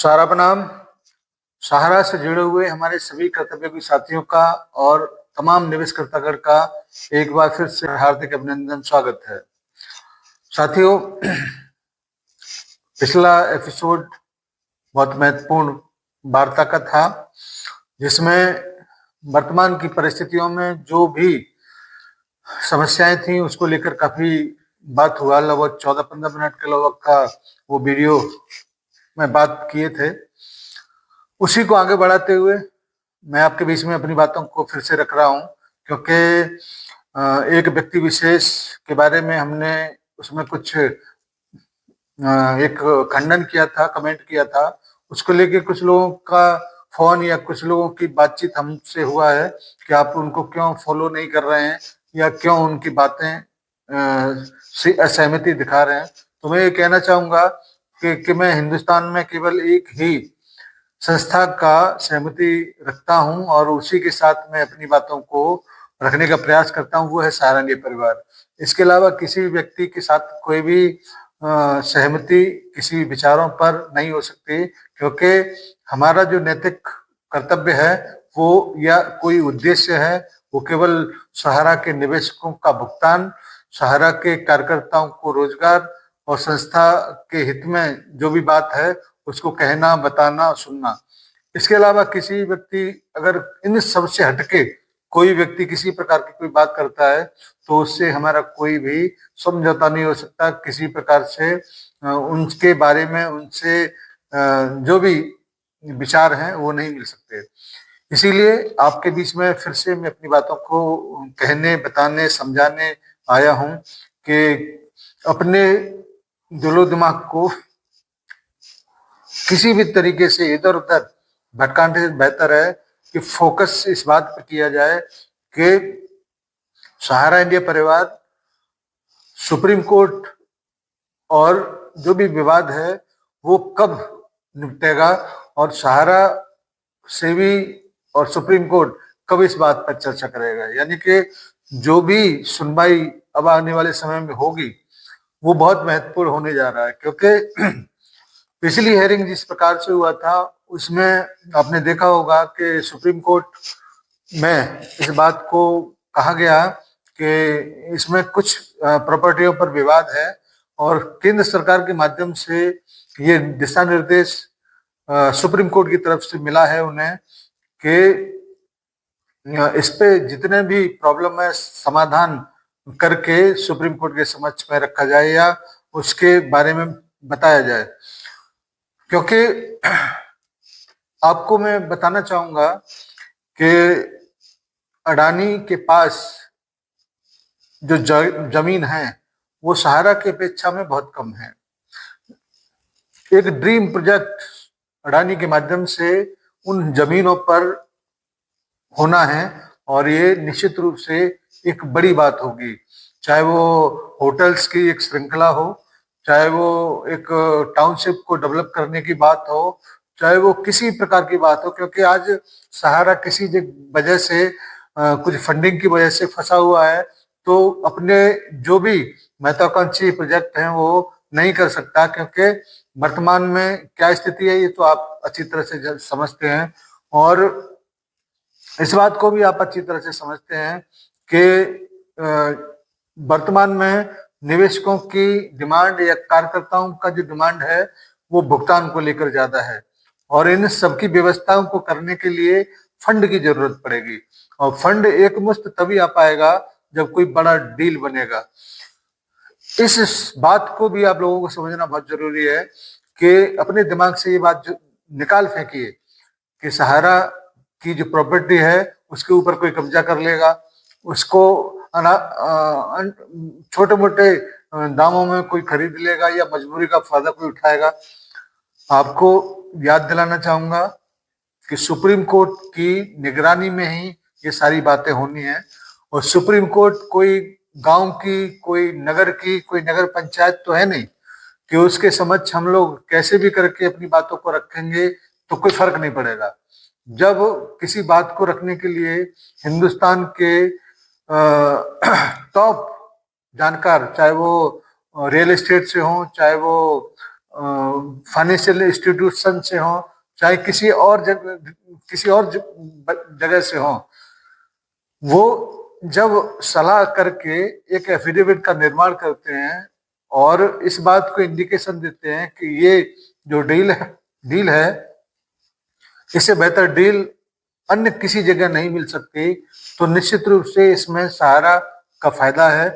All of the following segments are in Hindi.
सारा बनाम सहारा से जुड़े हुए हमारे सभी कर्तव्योगी साथियों का और तमाम निवेशकर्तागण का एक बार फिर से हार्दिक अभिनंदन स्वागत है। साथियों, पिछला एपिसोड बहुत महत्वपूर्ण वार्ता का था, जिसमें वर्तमान की परिस्थितियों में जो भी समस्याएं थी उसको लेकर काफी बात हुआ। लगभग 14-15 मिनट के लगभग का वो वीडियो में बात किए थे। उसी को आगे बढ़ाते हुए मैं आपके बीच में अपनी बातों को फिर से रख रहा हूं, क्योंकि एक व्यक्ति विशेष के बारे में हमने उसमें कुछ एक खंडन किया था, कमेंट किया था। उसको लेके कुछ लोगों का फोन या कुछ लोगों की बातचीत हमसे हुआ है कि आप उनको क्यों फॉलो नहीं कर रहे हैं या क्यों उनकी बातें से असहमति दिखा रहे हैं। तो मैं ये कहना चाहूंगा कि मैं हिंदुस्तान में केवल एक ही संस्था का सहमति रखता हूं और उसी के साथ मैं अपनी बातों को रखने का प्रयास करता हूं, वो है सहारा इंडिया परिवार। इसके अलावा किसी भी व्यक्ति के साथ कोई भी सहमति किसी विचारों पर नहीं हो सकती, क्योंकि हमारा जो नैतिक कर्तव्य है वो या कोई उद्देश्य है वो केवल सहारा के निवेशकों का भुगतान, सहारा के कार्यकर्ताओं को रोजगार और संस्था के हित में जो भी बात है उसको कहना, बताना, सुनना। इसके अलावा किसी व्यक्ति अगर इन सब से हटके कोई व्यक्ति किसी प्रकार की कोई बात करता है तो उससे हमारा कोई भी समझौता नहीं हो सकता। किसी प्रकार से उनके बारे में उनसे जो भी विचार हैं वो नहीं मिल सकते। इसीलिए आपके बीच में फिर से मैं अपनी बातों को कहने, बताने, समझाने आया हूं कि अपने दिलो दिमाग को किसी भी तरीके से इधर उधर भटकाने से बेहतर है कि फोकस इस बात पर किया जाए कि सहारा इंडिया परिवार, सुप्रीम कोर्ट और जो भी विवाद है वो कब निपटेगा और सहारा से भी और सुप्रीम कोर्ट कब इस बात पर चर्चा करेगा। यानी कि जो भी सुनवाई अब आने वाले समय में होगी वो बहुत महत्वपूर्ण होने जा रहा है, क्योंकि पिछली हेयरिंग जिस प्रकार से हुआ था उसमें आपने देखा होगा कि सुप्रीम कोर्ट में इस बात को कहा गया कि इसमें कुछ प्रॉपर्टियों पर विवाद है और केंद्र सरकार के माध्यम से ये दिशा निर्देश सुप्रीम कोर्ट की तरफ से मिला है उन्हें कि इस पे जितने भी प्रॉब्लम है समाधान करके सुप्रीम कोर्ट के समक्ष में रखा जाए या उसके बारे में बताया जाए। क्योंकि आपको मैं बताना चाहूंगा कि अडानी के पास जो जमीन है वो सहारा की अपेक्षा में बहुत कम है। एक ड्रीम प्रोजेक्ट अडानी के माध्यम से उन जमीनों पर होना है और ये निश्चित रूप से एक बड़ी बात होगी, चाहे वो होटल्स की एक श्रृंखला हो, चाहे वो एक टाउनशिप को डेवलप करने की बात हो, चाहे वो किसी प्रकार की बात हो। क्योंकि आज सहारा किसी वजह से कुछ फंडिंग की वजह से फंसा हुआ है तो अपने जो भी महत्वाकांक्षी प्रोजेक्ट हैं वो नहीं कर सकता, क्योंकि वर्तमान में क्या स्थिति है ये तो आप अच्छी तरह से समझते हैं और इस बात को भी आप अच्छी तरह से समझते हैं कि वर्तमान में निवेशकों की डिमांड या कार्यकर्ताओं का जो डिमांड है वो भुगतान को लेकर ज्यादा है और इन सबकी व्यवस्थाओं को करने के लिए फंड की जरूरत पड़ेगी और फंड एकमुश्त तभी आ पाएगा जब कोई बड़ा डील बनेगा। इस बात को भी आप लोगों को समझना बहुत जरूरी है कि अपने दिमाग से ये बात निकाल फेंकिए कि सहारा की जो प्रॉपर्टी है उसके ऊपर कोई कब्जा कर लेगा, उसको छोटे मोटे दामों में कोई खरीद लेगा या मजबूरी का फायदा कोई उठाएगा। आपको याद दिलाना चाहूंगा कि सुप्रीम कोर्ट की निगरानी में ही ये सारी बातें होनी है और सुप्रीम कोर्ट कोई गांव की, कोई नगर की, कोई नगर पंचायत तो है नहीं कि उसके समक्ष हम लोग कैसे भी करके अपनी बातों को रखेंगे तो कोई फर्क नहीं पड़ेगा। जब किसी बात को रखने के लिए हिंदुस्तान के टॉप जानकार, चाहे वो रियल एस्टेट से हो, चाहे वो फाइनेंशियल इंस्टीट्यूशन से हो, चाहे किसी और जगह से हो, वो जब सलाह करके एक एफिडेविट का निर्माण करते हैं और इस बात को इंडिकेशन देते हैं कि ये जो डील है इससे बेहतर डील अन्य किसी जगह नहीं मिल सकती, तो निश्चित रूप से इसमें सहारा का फायदा है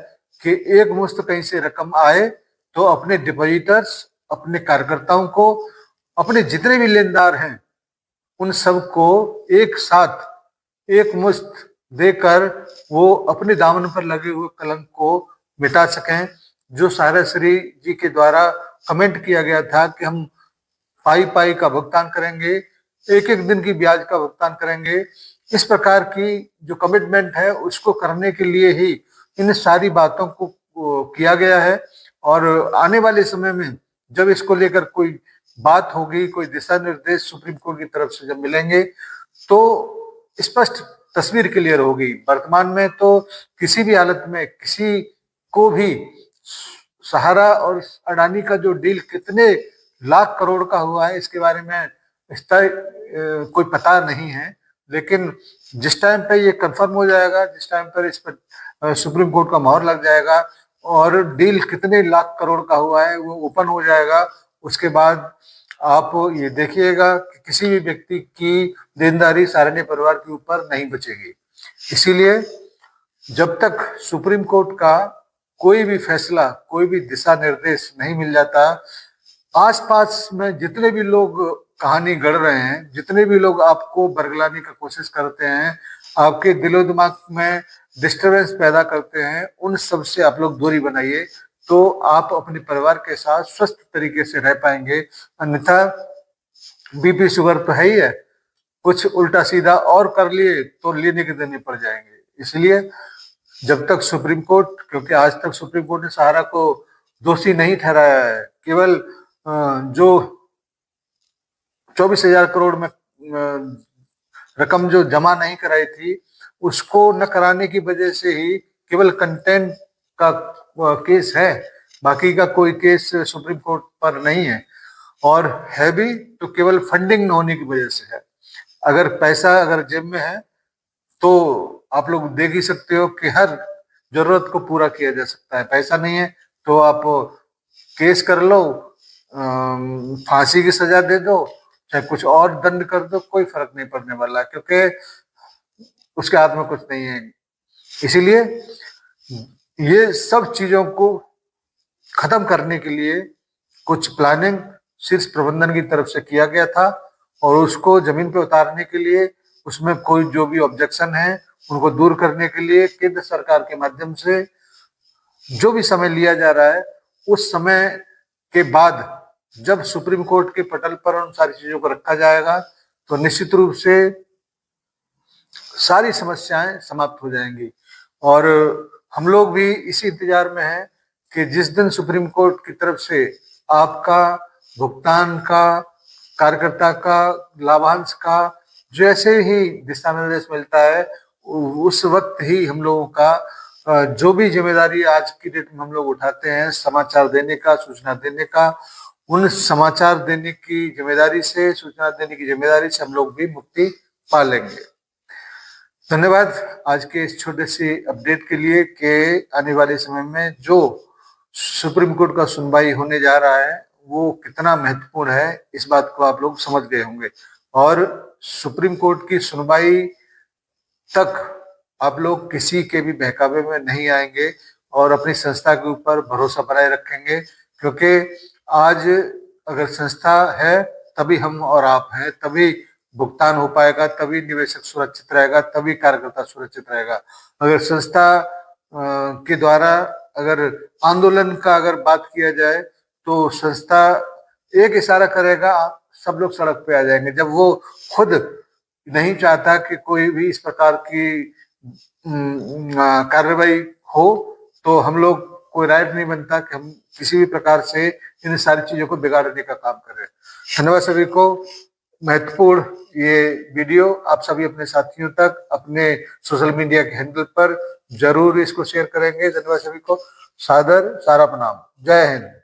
कि एक मुश्त कहीं से रकम आए तो अपने डिपॉजिटर्स, अपने कार्यकर्ताओं को, अपने जितने भी लेनदार हैं उन सबको एक साथ एक मुश्त देकर वो अपने दामन पर लगे हुए कलंक को मिटा सकें। जो सारा श्री जी के द्वारा कमेंट किया गया था कि हम पाई पाई का भुगतान करेंगे, एक एक दिन की ब्याज का भुगतान करेंगे, इस प्रकार की जो कमिटमेंट है उसको करने के लिए ही इन सारी बातों को किया गया है। और आने वाले समय में जब इसको लेकर कोई बात होगी, कोई दिशा निर्देश सुप्रीम कोर्ट की तरफ से जब मिलेंगे तो स्पष्ट तस्वीर क्लियर होगी। वर्तमान में तो किसी भी हालत में किसी को भी सहारा और अडानी का जो डील कितने लाख करोड़ का हुआ है इसके बारे में कोई पता नहीं है, लेकिन जिस टाइम पे ये कंफर्म हो जाएगा, जिस टाइम पर इस पर सुप्रीम कोर्ट का मोहर लग जाएगा और डील कितने लाख करोड़ का हुआ है वो ओपन हो जाएगा, उसके बाद आप ये देखिएगा कि किसी भी व्यक्ति की देनदारी सारण्य परिवार के ऊपर नहीं बचेगी। इसीलिए जब तक सुप्रीम कोर्ट का कोई भी फैसला, कोई भी दिशा निर्देश नहीं मिल जाता, आसपास में जितने भी लोग कहानी गढ़ रहे हैं, जितने भी लोग आपको बरगलाने की कोशिश करते हैं, आपके दिलो दिमाग में डिस्टरबेंस पैदा करते हैं, उन सब से आप लोग दूरी बनाइए, तो आप अपने परिवार के साथ स्वस्थ तरीके से रह पाएंगे। अन्यथा बीपी शुगर तो है ही है, कुछ उल्टा सीधा और कर लिए तो लेने के देने पड़ जाएंगे। इसलिए जब तक सुप्रीम कोर्ट, क्योंकि आज तक सुप्रीम कोर्ट ने सहारा को दोषी नहीं ठहराया है, केवल जो 24,000 करोड़ में रकम जो जमा नहीं कराई थी उसको न कराने की वजह से ही केवल कंटेंट का केस है, बाकी का कोई केस सुप्रीम कोर्ट पर नहीं है, और है भी तो केवल फंडिंग न होने की वजह से है। अगर पैसा अगर जेब में है तो आप लोग देख ही सकते हो कि हर जरूरत को पूरा किया जा सकता है। पैसा नहीं है तो आप केस कर लो, फांसी की सजा दे दो, चाहे कुछ और दंड कर दो, कोई फर्क नहीं पड़ने वाला, क्योंकि उसके हाथ में कुछ नहीं है। इसीलिए ये सब चीजों को खत्म करने के लिए कुछ प्लानिंग शीर्ष प्रबंधन की तरफ से किया गया था और उसको जमीन पे उतारने के लिए, उसमें कोई जो भी ऑब्जेक्शन है उनको दूर करने के लिए केंद्र सरकार के माध्यम से जो भी समय लिया जा रहा है, उस समय के बाद जब सुप्रीम कोर्ट के पटल पर उन सारी चीजों को रखा जाएगा तो निश्चित रूप से सारी समस्याएं समाप्त हो जाएंगी। और हम लोग भी इसी इंतजार में हैं कि जिस दिन सुप्रीम कोर्ट की तरफ से आपका भुगतान का, कार्यकर्ता का, लाभांश का जैसे ही दिशा निर्देश मिलता है, उस वक्त ही हम लोगों का जो भी जिम्मेदारी आज की डेट में हम लोग उठाते हैं, समाचार देने का, सूचना देने का, उन समाचार देने की जिम्मेदारी से, सूचना देने की जिम्मेदारी से हम लोग भी मुक्ति पा लेंगे। धन्यवाद आज के इस छोटे से अपडेट के लिए कि आने वाले समय में जो सुप्रीम कोर्ट का सुनवाई होने जा रहा है वो कितना महत्वपूर्ण है, इस बात को आप लोग समझ गए होंगे। और सुप्रीम कोर्ट की सुनवाई तक आप लोग किसी के भी बहकावे में नहीं आएंगे और अपनी संस्था के ऊपर भरोसा बनाए रखेंगे, क्योंकि आज अगर संस्था है तभी हम और आप हैं, तभी भुगतान हो पाएगा, तभी निवेशक सुरक्षित रहेगा, तभी कार्यकर्ता सुरक्षित रहेगा। अगर संस्था के द्वारा अगर आंदोलन का अगर बात किया जाए तो संस्था एक इशारा करेगा, सब लोग सड़क पे आ जाएंगे। जब वो खुद नहीं चाहता कि कोई भी इस प्रकार की कार्रवाई हो तो हम लोग कोई राइट नहीं बनता कि हम किसी भी प्रकार से इन सारी चीजों को बिगाड़ने का काम करें। धन्यवाद सभी को। महत्वपूर्ण ये वीडियो आप सभी अपने साथियों तक अपने सोशल मीडिया के हैंडल पर जरूर इसको शेयर करेंगे। धन्यवाद सभी को, सादर सारा प्रणाम, जय हिंद।